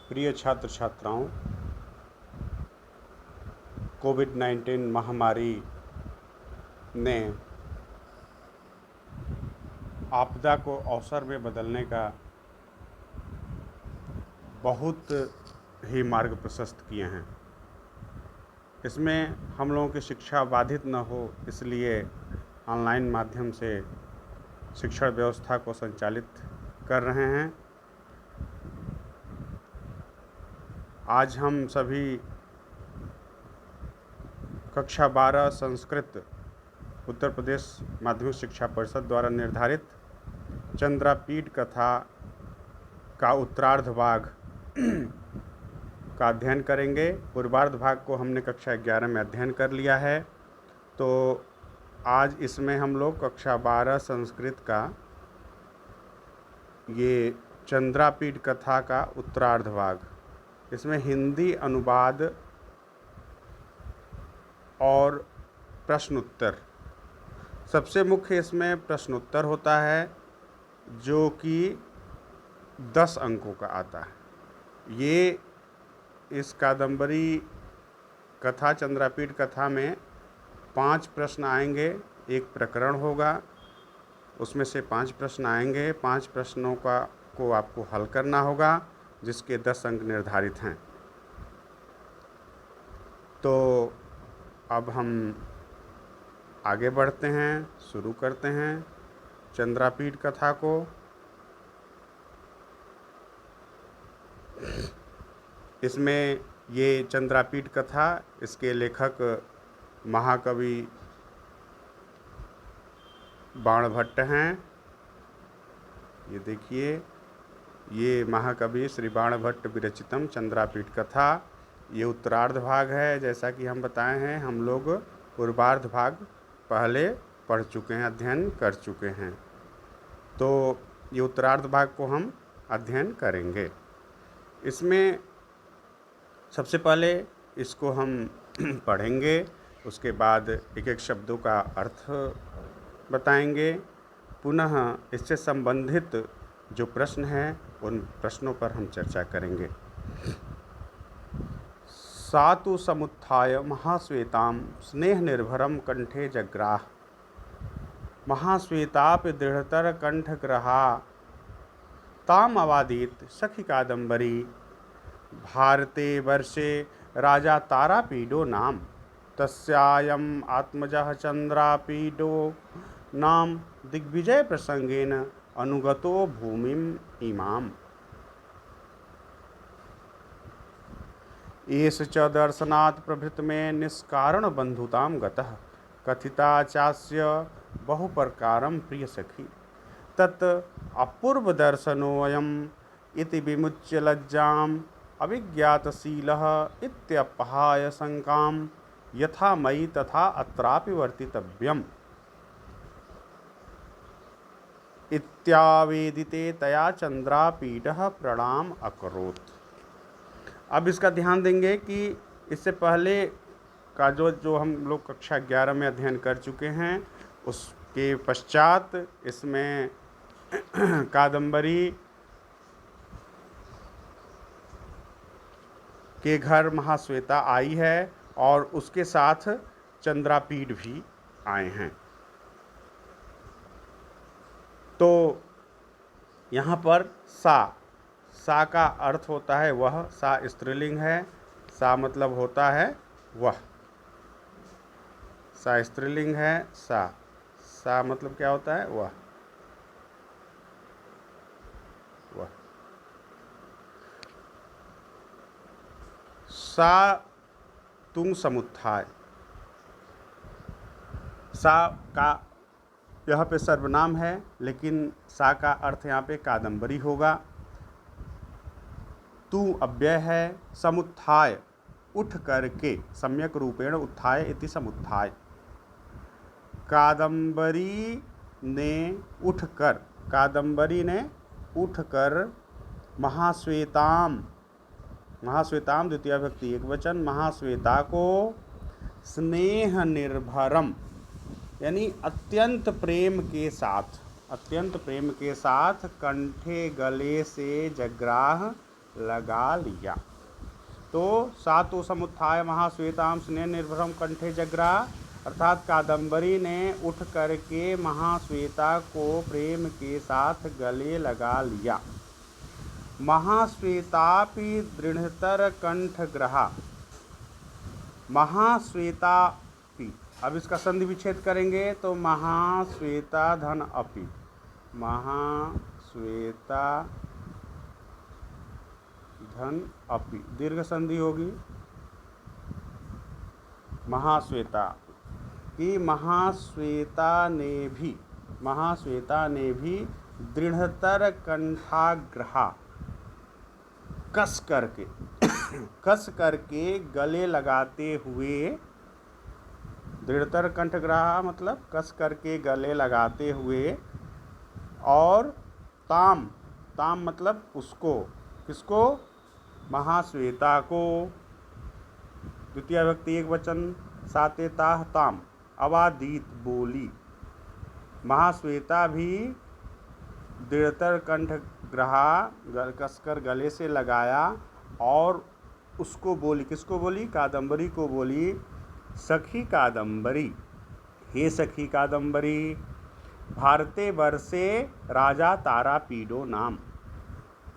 प्रिय छात्र छात्राओं, कोविड-19 महामारी ने आपदा को अवसर में बदलने का बहुत ही मार्ग प्रशस्त किए हैं। इसमें हम लोगों की शिक्षा बाधित न हो, इसलिए ऑनलाइन माध्यम से शिक्षण व्यवस्था को संचालित कर रहे हैं। आज हम सभी कक्षा 12 संस्कृत उत्तर प्रदेश माध्यमिक शिक्षा परिषद द्वारा निर्धारित चंद्रापीठ कथा का उत्तरार्ध भाग का अध्ययन करेंगे। पूर्वार्ध भाग को हमने कक्षा 11 में अध्ययन कर लिया है, तो आज इसमें हम लोग कक्षा 12 संस्कृत का ये चंद्रापीठ कथा का उत्तरार्ध भाग, इसमें हिंदी अनुवाद और प्रश्नोत्तर, सबसे मुख्य इसमें प्रश्नोत्तर होता है जो कि 10 अंकों का आता है। ये इस कादम्बरी कथा चंद्रापीठ कथा में 5 प्रश्न आएंगे, एक प्रकरण होगा, उसमें से 5 प्रश्न आएंगे। 5 प्रश्नों को आपको हल करना होगा, जिसके 10 अंक निर्धारित हैं। तो अब हम आगे बढ़ते हैं, शुरू करते हैं चंद्रापीठ कथा को। इसमें ये चंद्रापीठ कथा, इसके लेखक महाकवि बाणभट्ट हैं। ये देखिए, ये महाकवि श्री बाणभट्ट विरचितम चंद्रापीठ कथा, ये उत्तरार्ध भाग है। जैसा कि हम बताए हैं, हम लोग पूर्वार्ध भाग पहले पढ़ चुके हैं, अध्ययन कर चुके हैं, तो ये उत्तरार्ध भाग को हम अध्ययन करेंगे। इसमें सबसे पहले इसको हम पढ़ेंगे, उसके बाद एक एक शब्दों का अर्थ बताएंगे। पुनः इससे संबंधित जो प्रश्न हैं उन प्रश्नों पर हम चर्चा करेंगे। सातु समुत्थाय महाश्वेतां स्नेह निर्भरम कंठे जग्राह, महाश्वेतापि दृढ़तर कंठग्रहा, ताम अवादीत सखी कादम्बरी, भारते वर्षे राजा तारापीडो नाम, तस्यायम् आत्मजः चंद्रापीडो नाम, दिग्विजय प्रसंगेन अनुगतो भूमिम इमाम। एष च दर्शनात् प्रभृत में निष्कारण बंधुतां गतः, कथिता चास्य बहुप्रकारं प्रिय सखी, तत् अपूर्व दर्शनोऽयम् इति विमुच्य लज्जाम् अविज्ञातशीलः इत्यपहाय शंकां, यथा मयि तथा अत्रापि वर्तितव्यम् इत्यावेदिते तया चंद्रापीठः प्रणाम अकरोत्। अब इसका ध्यान देंगे कि इससे पहले का जो हम लोग कक्षा 11 में अध्ययन कर चुके हैं, उसके पश्चात इसमें कादम्बरी के घर महाश्वेता आई है और उसके साथ चंद्रापीठ भी आए हैं। तो यहाँ पर सा का अर्थ होता है वह, सा स्त्रीलिंग है, सा मतलब होता है वह, सा स्त्रीलिंग है, सा मतलब क्या होता है वह। सा तुंग समुत्थाय, सा का यहाँ पे सर्वनाम है, लेकिन सा का अर्थ यहाँ पे कादम्बरी होगा। तू अव्यय है, समुत्थाय उठ करके, सम्यक रूपेण उत्थाय इति समुत्थाय। कादम्बरी ने उठकर, कादम्बरी ने उठकर, महाश्वेताम, महाश्वेताम द्वितीय विभक्ति एक वचन, महाश्वेता को स्नेह निर्भरम यानी अत्यंत प्रेम के साथ, अत्यंत प्रेम के साथ, कंठे गले से जग्राह लगा लिया। तो सातो समुत्थाय महाश्वेतां स्नेह निर्भरम कंठे जगरा, अर्थात कादम्बरी ने उठ करके महाश्वेता को प्रेम के साथ गले लगा लिया। महाश्वेतापि दृढ़तर कंठग्रहा, महाश्वेतापि, अब इसका संधि विच्छेद करेंगे तो महाश्वेता धन अपि, महाश्वेता धन अपि, दीर्घ संधि होगी महाश्वेता कि महाश्वेता ने भी दृढ़तर कंठाग्रहा, कस करके गले लगाते हुए, दृढ़तर कंठग्रहा मतलब कस करके गले लगाते हुए, और ताम मतलब उसको, किसको, महाश्वेता को, द्वितीय विभक्ति एक वचन, साते ताह ताम, अवादीत बोली, महाश्वेता भी दृढ़तर कंठग्रहा कसकर गले से लगाया और उसको बोली, किसको बोली, कादम्बरी को बोली, सखी कादम्बरी, हे सखी कादम्बरी, भारते वर्षे राजा तारापीडो नाम,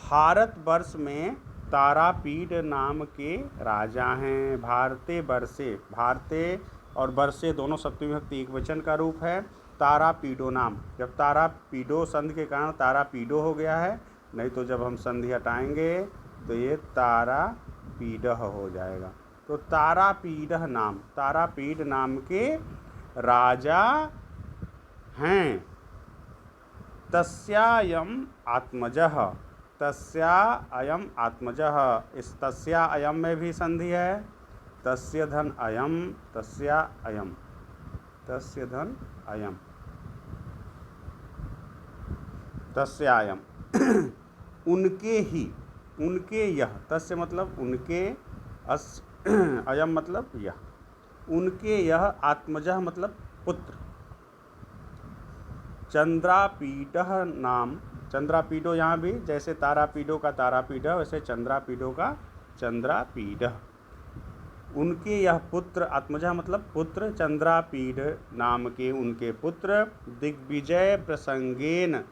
भारतवर्ष में तारापीड नाम के राजा हैं। भारते वर्षे, भारते और वर्षे दोनों सप्तमी विभक्ति एक वचन का रूप है। तारापीडो नाम, जब तारापीडो संधि के कारण तारापीडो हो गया है, नहीं तो जब हम संधि हटाएंगे तो ये तारापीडः हो जाएगा। तो तारापीड नाम के राजा हैं। तस्यायम आत्मजः, तस्यायम आत्मजः, इस तस्या अयम में भी संधि है, तस्य धन अयम, तस्या अयम, तस्य धन अयम, तस्यायम उनके ही, उनके यह, तस्य मतलब उनके, अयम मतलब यह, उनके यह, आत्मजः मतलब पुत्र, चंद्रापीडः नाम, चंद्रापीडो यहाँ भी जैसे तारापीडो का तारापीड वैसे चंद्रापीडो का चंद्रापीड, उनके यह पुत्र, आत्मजा मतलब पुत्र, चंद्रापीड नाम के उनके पुत्र, दिग्विजय प्रसंगेन,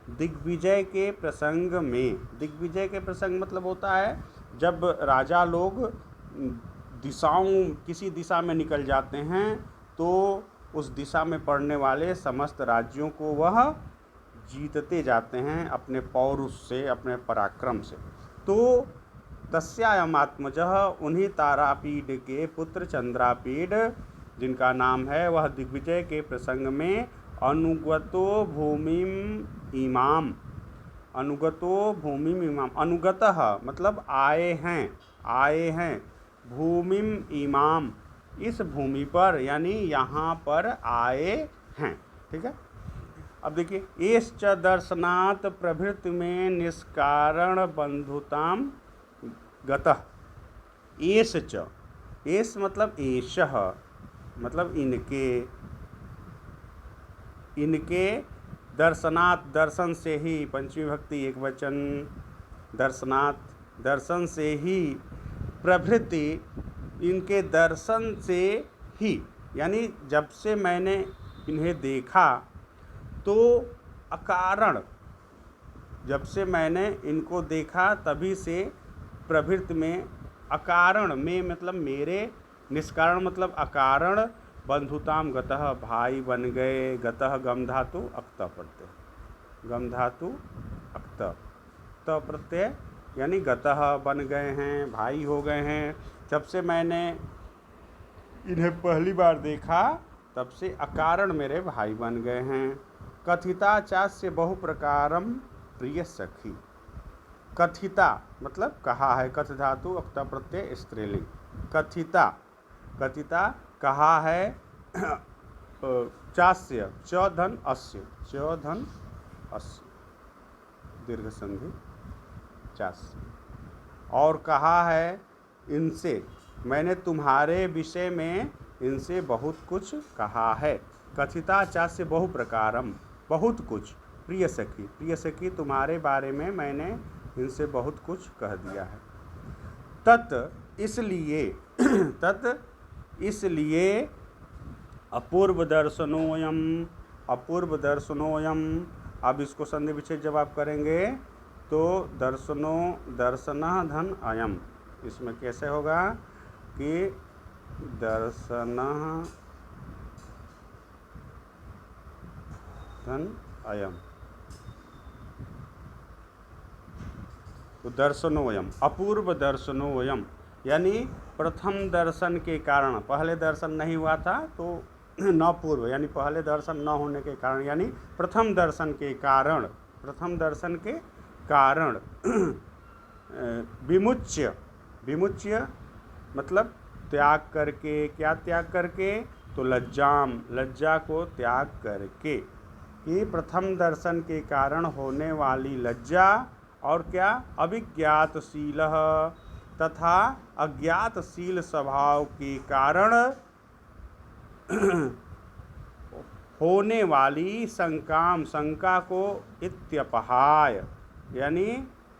दिग्विजय के प्रसंग में, दिग्विजय के प्रसंग मतलब होता है जब राजा लोग दिशाओं, किसी दिशा में निकल जाते हैं तो उस दिशा में पड़ने वाले समस्त राज्यों को वह जीतते जाते हैं अपने पौरुष से, अपने पराक्रम से। तो तस्यायम आत्मजः, उन्हीं तारापीड के पुत्र चंद्रापीड जिनका नाम है, वह दिग्विजय के प्रसंग में अनुगतो भूमिम इमाम, अनुगतो भूमिम इमाम, अनुगतः मतलब आए हैं, आए हैं, भूमिम इमाम इस भूमि पर, यानी यहाँ पर आए हैं। ठीक है, अब देखिए, एश्च दर्शनात् प्रभृति में निष्कारण बंधुताम गतः, एश च, एश मतलब एशः मतलब इनके, इनके दर्शनात् दर्शन से ही, पंचमी विभक्ति एक वचन, दर्शनात् दर्शन से ही, प्रभृति इनके दर्शन से ही, यानी जब से मैंने इन्हें देखा तो अकारण, जब से मैंने इनको देखा तभी से, प्रभृति में, अकारण में मतलब मेरे, निष्कारण मतलब अकारण, बंधुताम गतः भाई बन गए, गतः गम धातु अक्त प्रत्यय, गम धातु अक्त त प्रत्यय, यानी गतः बन गए हैं, भाई हो गए हैं। जब से मैंने इन्हें पहली बार देखा तब से अकारण मेरे भाई बन गए हैं। कथिता चास्य बहु प्रकारम प्रिय सखी, कथिता मतलब कहा है, कथ धातु अक्त प्रत्यय स्त्रीलिंग, कथिता, कथिता कहा है, चास्य च धन अस्य, च धन अस्य दीर्घ संधि चास्य, और कहा है इनसे, मैंने तुम्हारे विषय में इनसे बहुत कुछ कहा है। कथिता चास्य बहु प्रकारम, बहुत कुछ, प्रिय सखी, प्रिय सखी तुम्हारे बारे में मैंने इनसे बहुत कुछ कह दिया है। तत् इसलिए अपूर्व दर्शनोयम। अब इसको संधि विच्छेद जब आप करेंगे तो दर्शनः धन अयम, इसमें कैसे होगा कि दर्शनः धन अयम, तो दर्शनोयम, अपूर्व दर्शनोयम, यानी प्रथम दर्शन के कारण, पहले दर्शन नहीं हुआ था तो न पूर्व, यानी पहले दर्शन न होने के कारण, यानी प्रथम दर्शन के कारण विमुच्य मतलब त्याग करके, क्या त्याग करके, तो लज्जा को त्याग करके, ये प्रथम दर्शन के कारण होने वाली लज्जा और क्या, अविज्ञातशील तथा अज्ञातशील स्वभाव के कारण होने वाली शंका को इत्यपहाय, यानी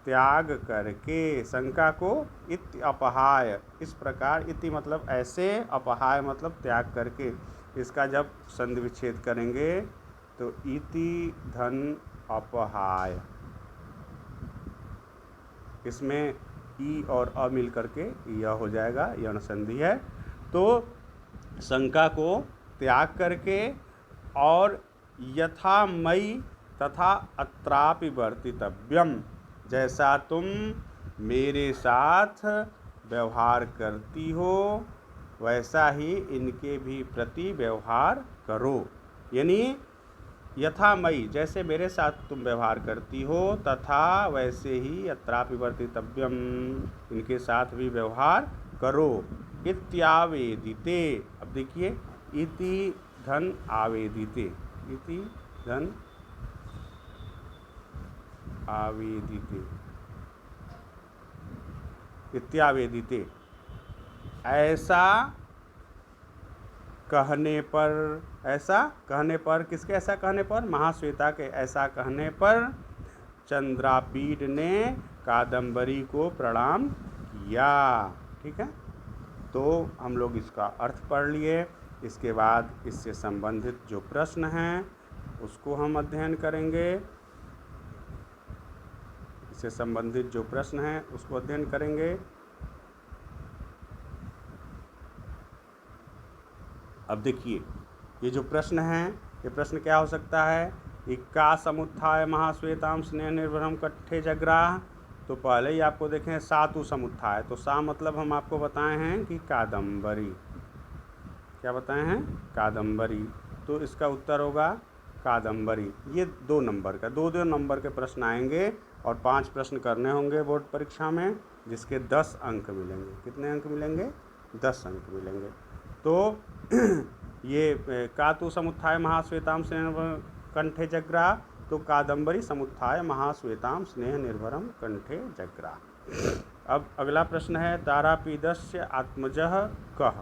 त्याग करके, शंका को इत्यपहाय, इस प्रकार, इति मतलब ऐसे, अपहाय मतलब त्याग करके। इसका जब संधि विच्छेद करेंगे तो इति धन अपहाय, इसमें ई और अ मिल करके यह हो जाएगा, यण संधि है। तो शंका को त्याग करके और यथामयी तथा अत्रापि वर्तितव्यम, जैसा तुम मेरे साथ व्यवहार करती हो वैसा ही इनके भी प्रति व्यवहार करो। यानी यथामयी, जैसे मेरे साथ तुम व्यवहार करती हो, तथा वैसे ही अत्रापि वर्तितव्यम, इनके साथ भी व्यवहार करो। इत्यावेदिते, अब देखिए, इति धन आवेदिते, इति धन आवेदिते, इत्यावेदिते, ऐसा कहने पर, किसके ऐसा कहने पर, महाश्वेता के ऐसा कहने पर चंद्रापीठ ने कादम्बरी को प्रणाम किया। ठीक है, तो हम लोग इसका अर्थ पढ़ लिए। इसके बाद इससे संबंधित जो प्रश्न हैं उसको हम अध्ययन करेंगे, इससे संबंधित जो प्रश्न हैं उसको अध्ययन करेंगे। अब देखिए, ये जो प्रश्न हैं, ये प्रश्न क्या हो सकता है, का समुत्थाय महाश्वेताम स्नेह निर्भरम कट्ठे जग्राह। तो पहले ही आपको देखें सातु समुत्थाय, तो सा मतलब हम आपको बताए हैं कि कादम्बरी, क्या बताए हैं, कादम्बरी, तो इसका उत्तर होगा कादम्बरी। ये 2 नंबर का, 2 नंबर के प्रश्न आएंगे और 5 प्रश्न करने होंगे बोर्ड परीक्षा में, जिसके 10 अंक मिलेंगे। कितने अंक मिलेंगे, 10 अंक मिलेंगे। तो ये कातु समुत्थाय महाश्वेताम स्नेह कंठे जग्रा, तो कादम्बरी समुत्थाय महाश्वेताम स्नेह निर्भरम कंठे जग्रा। अब अगला प्रश्न है तारापीडस्य आत्मजः कः।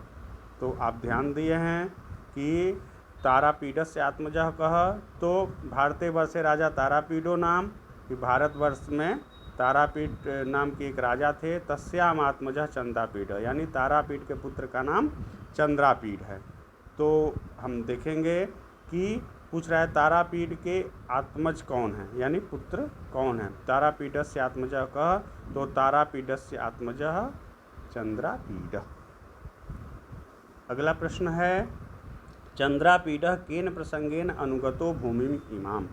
तो आप ध्यान दिए हैं कि तारापीडस्य आत्मजः कः, तो भारते वर्षे राजा तारापीडो नाम, कि भारतवर्ष में तारापीड नाम के एक राजा थे, तस्याम आत्मजः चंद्रापीड, यानी तारापीड के पुत्र का नाम चंद्रापीड है। तो हम देखेंगे कि पूछ रहा है तारापीड के आत्मज कौन है, यानी पुत्र कौन है। तारापीडस्य आत्मजः कः, तो तारापीडस्य आत्मजः चंद्रापीड। अगला प्रश्न है चंद्रापीडः केन प्रसंगेन अनुगतो भूमिम इमाम।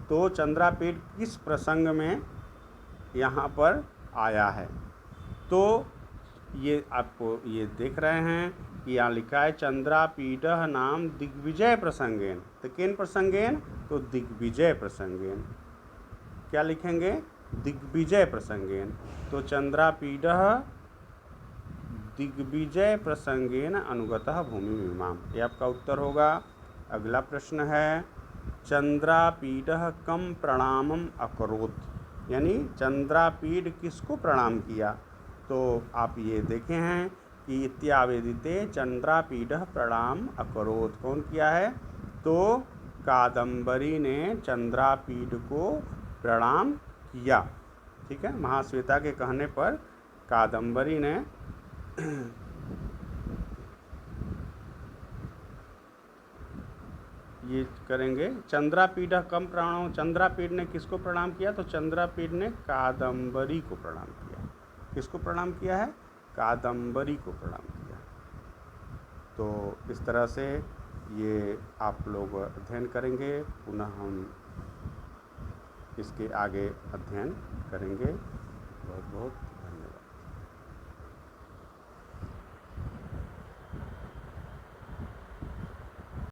तो चंद्रापीड किस प्रसंग में यहाँ पर आया है। तो ये आपको ये देख रहे हैं कि यहाँ लिखा है चंद्रापीडः नाम दिग्विजय प्रसंगेन। तो केन प्रसंगेन, तो दिग्विजय प्रसंगेन। क्या लिखेंगे, दिग्विजय प्रसंगेन। तो चंद्रापीडः दिग्विजय प्रसंगेन अनुगतः भूमि इमाम, ये आपका उत्तर होगा। अगला प्रश्न है चंद्रापीडः कम प्रणामम अकरोत्, यानी चंद्रापीड किसको प्रणाम किया। तो आप ये देखे हैं कि इत्यावेदिते चंद्रापीडः प्रणाम अकरोत्, कौन किया है, तो कादम्बरी ने चंद्रापीड को प्रणाम किया। ठीक है। महाश्वेता के कहने पर कादम्बरी ने ये करेंगे। चंद्रापीड कम प्राणों, चंद्रापीड ने किसको प्रणाम किया? तो चंद्रापीड ने कादम्बरी को प्रणाम किया। किसको प्रणाम किया है? कादम्बरी को प्रणाम किया। तो इस तरह से ये आप लोग अध्ययन करेंगे, पुनः हम इसके आगे अध्ययन करेंगे। बहुत बहुत